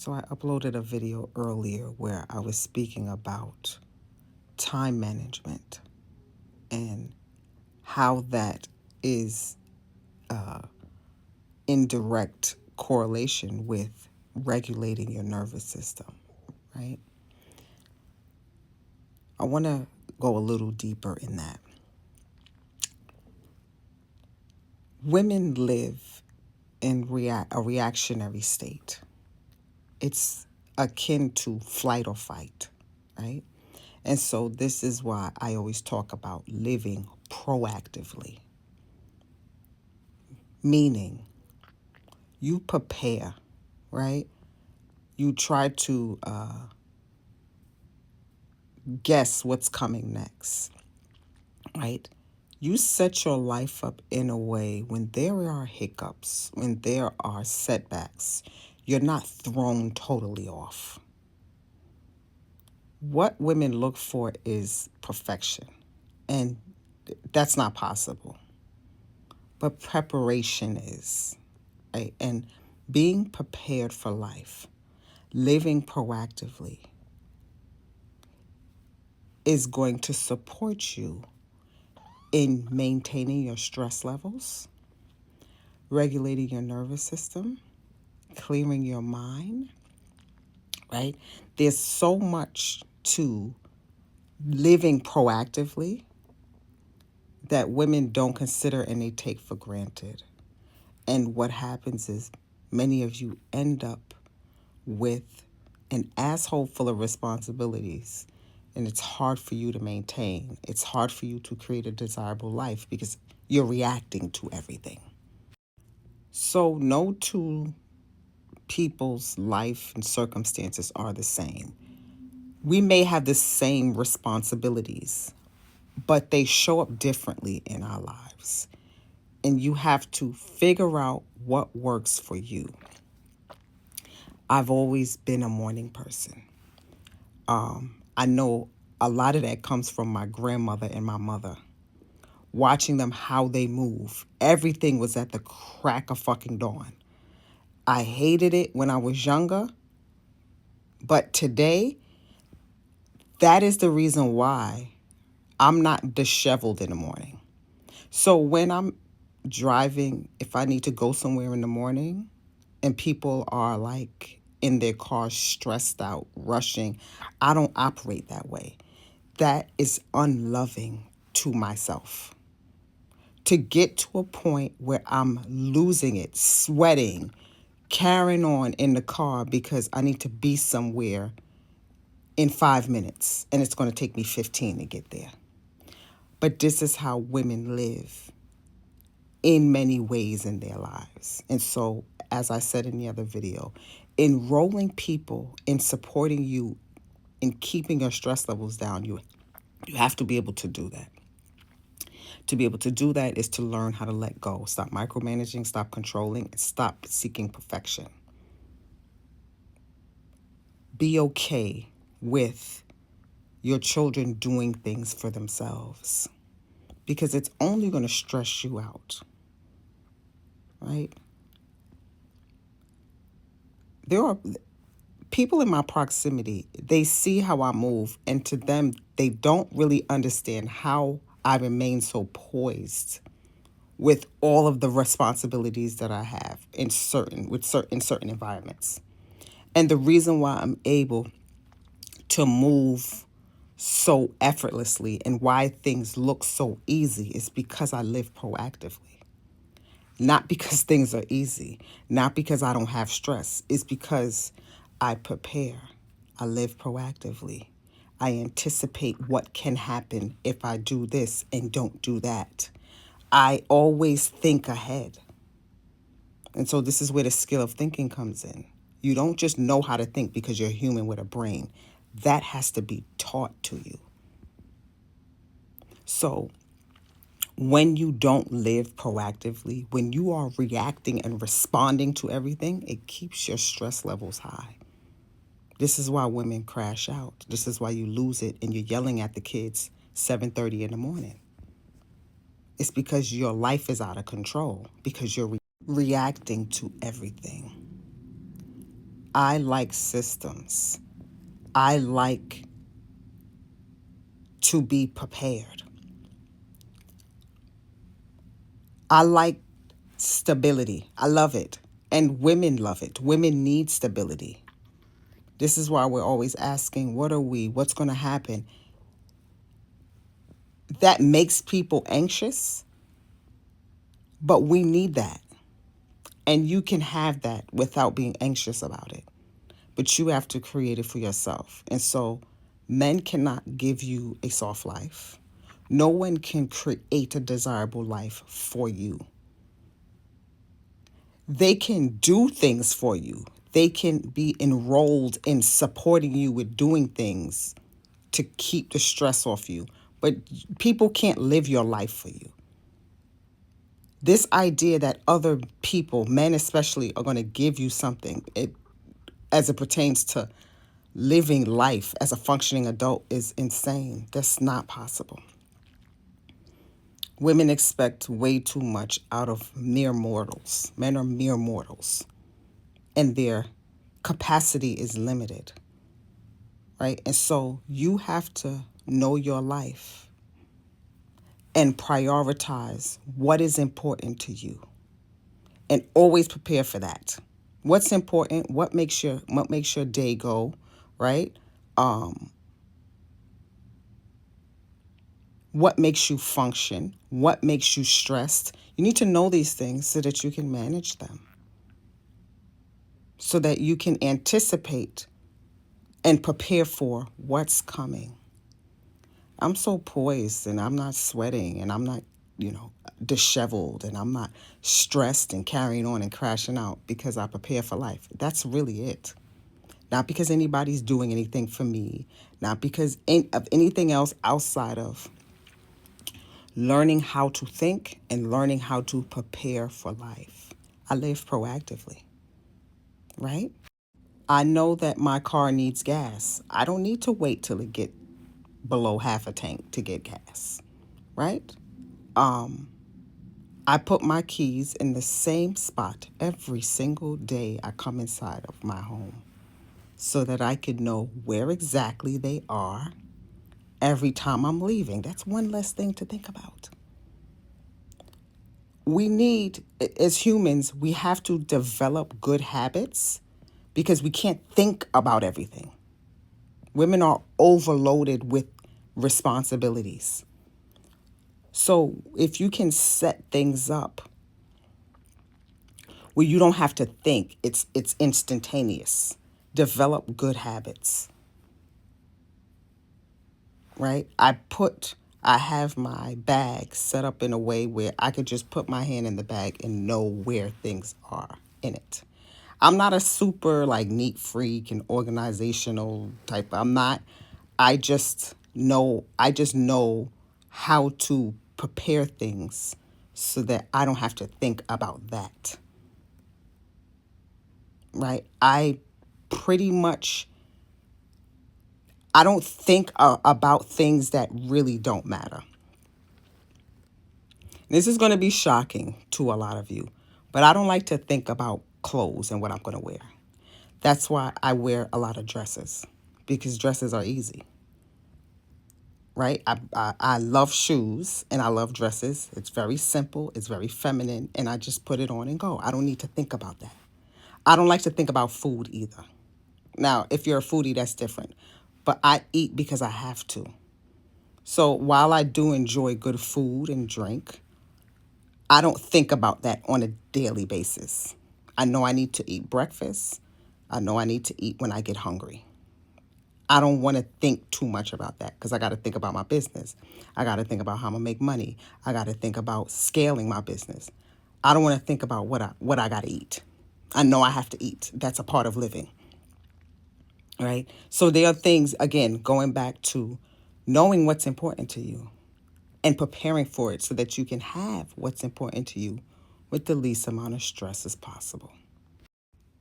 So I uploaded a video earlier where I was speaking about time management and how that is in direct correlation with regulating your nervous system, right? I want to go a little deeper in that. Women live in a reactionary state. It's akin to flight or fight, right? And so this is why I always talk about living proactively, meaning you prepare, right? You try to guess what's coming next, right? You set your life up in a way when there are hiccups, when there are setbacks, you're not thrown totally off. What women look for is perfection, and that's not possible. But preparation is, right? And being prepared for life, living proactively, is going to support you in maintaining your stress levels, regulating your nervous system, clearing your mind, right? There's so much to living proactively that women don't consider and they take for granted. And what happens is many of you end up with an asshole full of responsibilities, and it's hard for you to maintain. It's hard for you to create a desirable life because you're reacting to everything. So no two people's life and circumstances are the same. We may have the same responsibilities, but they show up differently in our lives. And you have to figure out what works for you. I've always been a morning person. I know a lot of that comes from my grandmother and my mother. Watching them, how they move. Everything was at the crack of fucking dawn. I hated it when I was younger, but today, that is the reason why I'm not disheveled in the morning. So when I'm driving, if I need to go somewhere in the morning and people are like in their cars stressed out, rushing, I don't operate that way. That is unloving to myself. To get to a point where I'm losing it, sweating, carrying on in the car because I need to be somewhere in 5 minutes and it's going to take me 15 to get there. But this is how women live in many ways in their lives. And so, as I said in the other video, enrolling people in supporting you in keeping your stress levels down, you have to be able to do that. To be able to do that is to learn how to let go, stop micromanaging, stop controlling, and stop seeking perfection. Be okay with your children doing things for themselves because it's only going to stress you out, right? There are people in my proximity, they see how I move, and to them, they don't really understand how I remain so poised with all of the responsibilities that I have in certain environments. And the reason why I'm able to move so effortlessly and why things look so easy is because I live proactively. Not because things are easy, not because I don't have stress. It's because I prepare. I live proactively. I anticipate what can happen if I do this and don't do that. I always think ahead. And so this is where the skill of thinking comes in. You don't just know how to think because you're human with a brain. That has to be taught to you. So when you don't live proactively, when you are reacting and responding to everything, it keeps your stress levels high. This is why women crash out. This is why you lose it and you're yelling at the kids 7:30 in the morning. It's because your life is out of control, because you're reacting to everything. I like systems. I like to be prepared. I like stability. I love it. And women love it. Women need stability. This is why we're always asking, what are we? What's going to happen? That makes people anxious, but we need that. And you can have that without being anxious about it. But you have to create it for yourself. And so men cannot give you a soft life. No one can create a desirable life for you. They can do things for you. They can be enrolled in supporting you with doing things to keep the stress off you. But people can't live your life for you. This idea that other people, men especially, are going to give you something, as it pertains to living life as a functioning adult, is insane. That's not possible. Women expect way too much out of mere mortals. Men are mere mortals, and their capacity is limited, right? And so you have to know your life and prioritize what is important to you, and always prepare for that. What's important? What makes your day go, right? What makes you function? What makes you stressed? You need to know these things so that you can manage them, so that you can anticipate and prepare for what's coming. I'm so poised and I'm not sweating and I'm not, disheveled, and I'm not stressed and carrying on and crashing out because I prepare for life. That's really it. Not because anybody's doing anything for me, not because of anything else outside of learning how to think and learning how to prepare for life. I live proactively, right? I know that my car needs gas. I don't need to wait till it get below half a tank to get gas, right? I put my keys in the same spot every single day I come inside of my home so that I could know where exactly they are every time I'm leaving. That's one less thing to think about. We need, as humans, we have to develop good habits because we can't think about everything. Women are overloaded with responsibilities. So if you can set things up where you don't have to think, it's instantaneous. Develop good habits, right? I have my bag set up in a way where I could just put my hand in the bag and know where things are in it. I'm not a super neat freak and organizational type. I'm not. I just know how to prepare things so that I don't have to think about that. Right? Pretty much I don't think about things that really don't matter. This is going to be shocking to a lot of you, but I don't like to think about clothes and what I'm going to wear. That's why I wear a lot of dresses, because dresses are easy, right? I love shoes and I love dresses. It's very simple, it's very feminine, and I just put it on and go. I don't need to think about that. I don't like to think about food either. Now, if you're a foodie, that's different. But I eat because I have to. So while I do enjoy good food and drink, I don't think about that on a daily basis. I know I need to eat breakfast. I know I need to eat when I get hungry. I don't want to think too much about that because I got to think about my business. I got to think about how I'm going to make money. I got to think about scaling my business. I don't want to think about what I got to eat. I know I have to eat. That's a part of living. Right? So there are things, again, going back to knowing what's important to you and preparing for it so that you can have what's important to you with the least amount of stress as possible.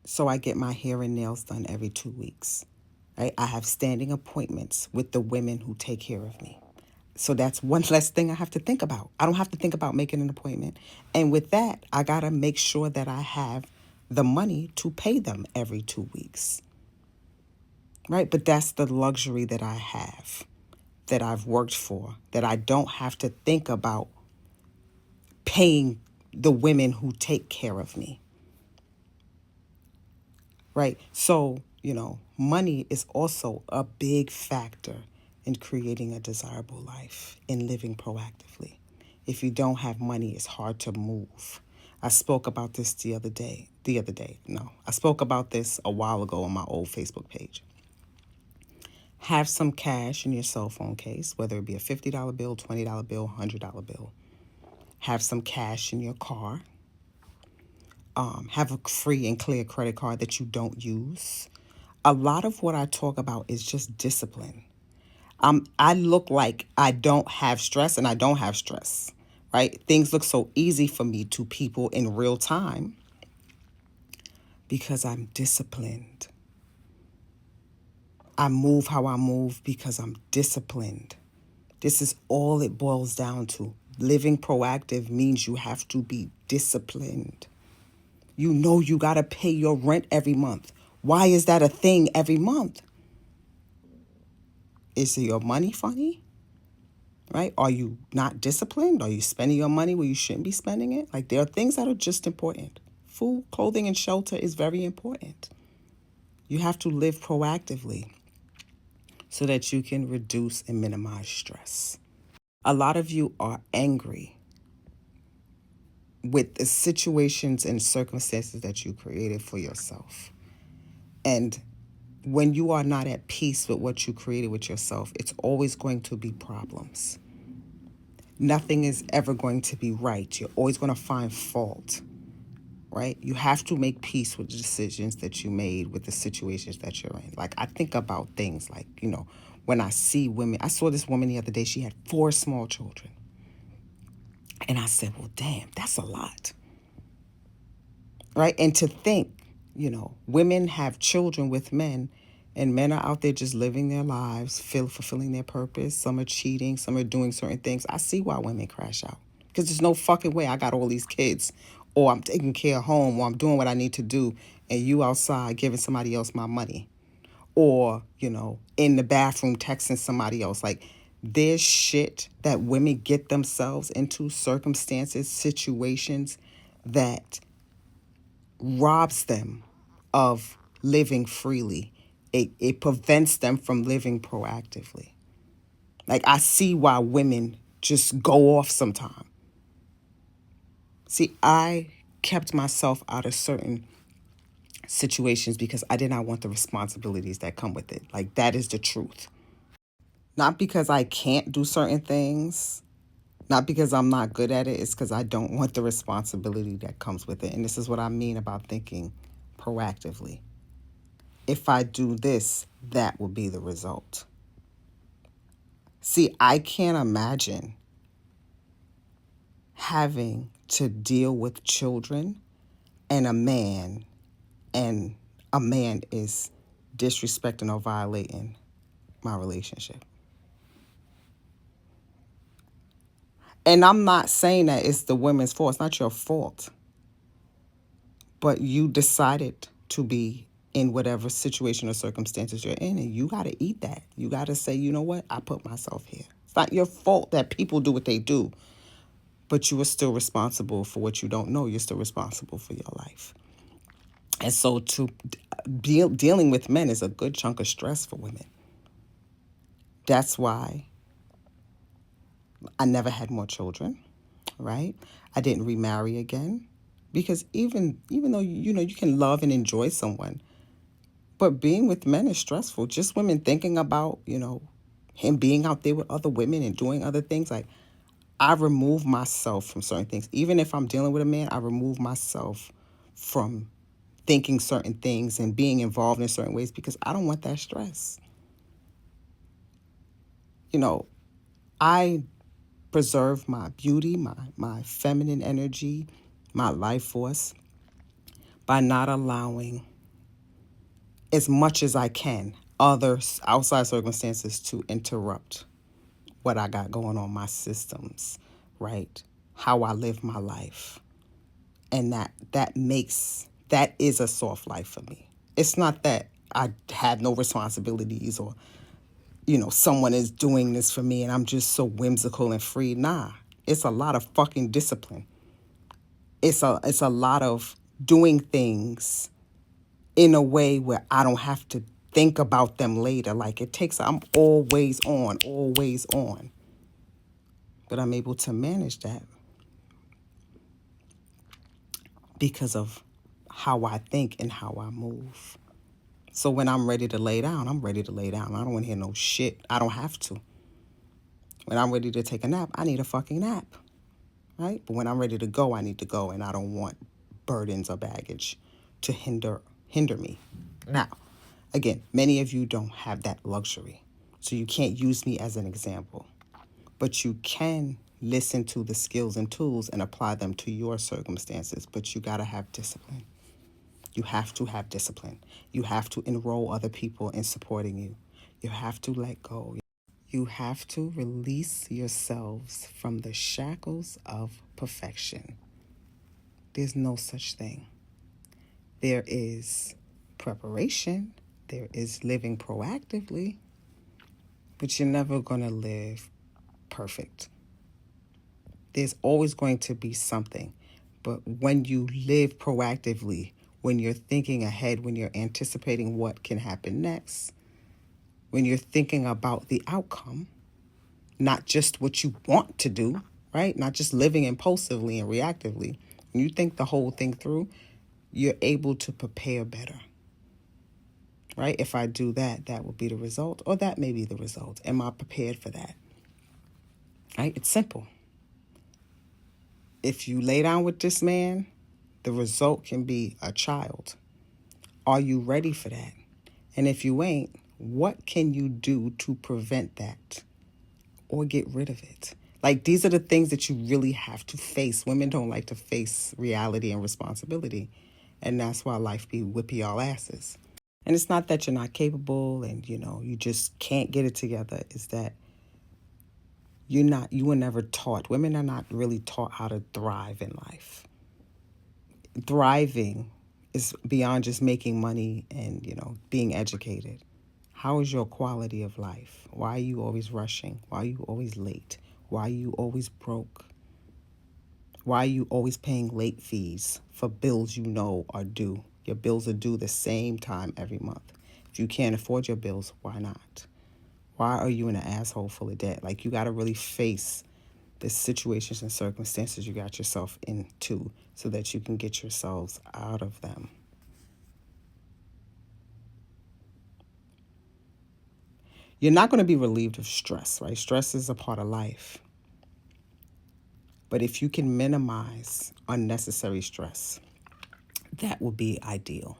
So I get my hair and nails done every 2 weeks. Right? I have standing appointments with the women who take care of me. So that's one less thing I have to think about. I don't have to think about making an appointment. And with that, I got to make sure that I have the money to pay them every 2 weeks. Right? But that's the luxury that I have, that I've worked for, that I don't have to think about paying the women who take care of me. Right? So, money is also a big factor in creating a desirable life and living proactively. If you don't have money, it's hard to move. I spoke about this the other day. No, I spoke about this a while ago on my old Facebook page. Have some cash in your cell phone case, whether it be a $50 bill, $20 bill, $100 bill. Have some cash in your car. Have a free and clear credit card that you don't use. A lot of what I talk about is just discipline. I look like I don't have stress, and I don't have stress, right? Things look so easy for me to people in real time because I'm disciplined. I move how I move because I'm disciplined. This is all it boils down to. Living proactive means you have to be disciplined. You got to pay your rent every month. Why is that a thing every month? Is your money funny? Right? Are you not disciplined? Are you spending your money where you shouldn't be spending it? Like, there are things that are just important. Food, clothing, and shelter is very important. You have to live proactively so that you can reduce and minimize stress. A lot of you are angry with the situations and circumstances that you created for yourself. And when you are not at peace with what you created with yourself, it's always going to be problems. Nothing is ever going to be right. You're always going to find fault, right? You have to make peace with the decisions that you made, with the situations that you're in. Like, I think about things like, when I see women. I saw this woman the other day. She had 4 small children. And I said, well, damn, that's a lot. Right? And to think, women have children with men, and men are out there just living their lives, fulfilling their purpose. Some are cheating, some are doing certain things. I see why women crash out. Because there's no fucking way I got all these kids, or I'm taking care of home, or I'm doing what I need to do, and you outside giving somebody else my money. Or, in the bathroom texting somebody else. Like, there's shit that women get themselves into, circumstances, situations that robs them of living freely. It prevents them from living proactively. Like, I see why women just go off sometime. See, I kept myself out of certain situations because I did not want the responsibilities that come with it. Like, that is the truth. Not because I can't do certain things, not because I'm not good at it, it's because I don't want the responsibility that comes with it. And this is what I mean about thinking proactively. If I do this, that will be the result. See, I can't imagine having to deal with children and a man is disrespecting or violating my relationship. And I'm not saying that it's the women's fault. It's not your fault. But you decided to be in whatever situation or circumstances you're in, and you got to eat that. You got to say, you know what? I put myself here. It's not your fault that people do what they do, but you are still responsible for what you don't know. You're still responsible for your life. And so dealing with men is a good chunk of stress for women. That's why I never had more children, right? I didn't remarry again, because even though you can love and enjoy someone, but being with men is stressful. Just women thinking about, him being out there with other women and doing other things. Like, I remove myself from certain things. Even if I'm dealing with a man, I remove myself from thinking certain things and being involved in certain ways because I don't want that stress. I preserve my beauty, my feminine energy, my life force by not allowing, as much as I can, other outside circumstances to interrupt what I got going on, my systems, right? How I live my life. And that makes that is a soft life for me. It's not that I have no responsibilities or, someone is doing this for me and I'm just so whimsical and free. Nah, it's a lot of fucking discipline. It's a lot of doing things in a way where I don't have to think about them later. Like I'm always on, always on. But I'm able to manage that because of how I think and how I move. So when I'm ready to lay down, I'm ready to lay down. I don't want to hear no shit. I don't have to. When I'm ready to take a nap, I need a fucking nap, right? But when I'm ready to go, I need to go, and I don't want burdens or baggage to hinder me. Now, again, many of you don't have that luxury, so you can't use me as an example. But you can listen to the skills and tools and apply them to your circumstances, but you got to have discipline. You have to have discipline. You have to enroll other people in supporting you. You have to let go. You have to release yourselves from the shackles of perfection. There's no such thing. There is preparation. There is living proactively. But you're never going to live perfect. There's always going to be something. But when you live proactively, when you're thinking ahead, when you're anticipating what can happen next, when you're thinking about the outcome, not just what you want to do, right? Not just living impulsively and reactively. When you think the whole thing through, you're able to prepare better, right? If I do that, that will be the result, or that may be the result. Am I prepared for that? Right? It's simple. If you lay down with this man, the result can be a child. Are you ready for that? And if you ain't, what can you do to prevent that or get rid of it? Like, these are the things that you really have to face. Women don't like to face reality and responsibility. And that's why life be whippy y'all asses. And it's not that you're not capable and, you just can't get it together. It's that you were never taught. Women are not really taught how to thrive in life. Thriving is beyond just making money and, being educated. How is your quality of life? Why are you always rushing? Why are you always late? Why are you always broke? Why are you always paying late fees for bills you know are due? Your bills are due the same time every month. If you can't afford your bills, why not? Why are you in an asshole full of debt? Like, you got to really face the situations and circumstances you got yourself into so that you can get yourselves out of them. You're not going to be relieved of stress, right? Stress is a part of life. But if you can minimize unnecessary stress, that would be ideal.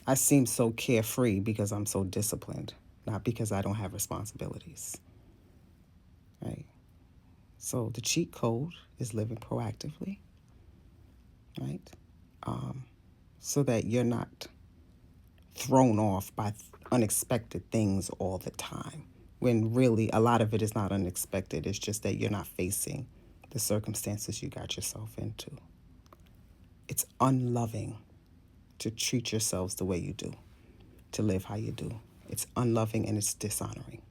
I seem so carefree because I'm so disciplined, not because I don't have responsibilities, right? So the cheat code is living proactively, right? So that you're not thrown off by unexpected things all the time, when really a lot of it is not unexpected. It's just that you're not facing the circumstances you got yourself into. It's unloving to treat yourselves the way you do, to live how you do. It's unloving and it's dishonoring.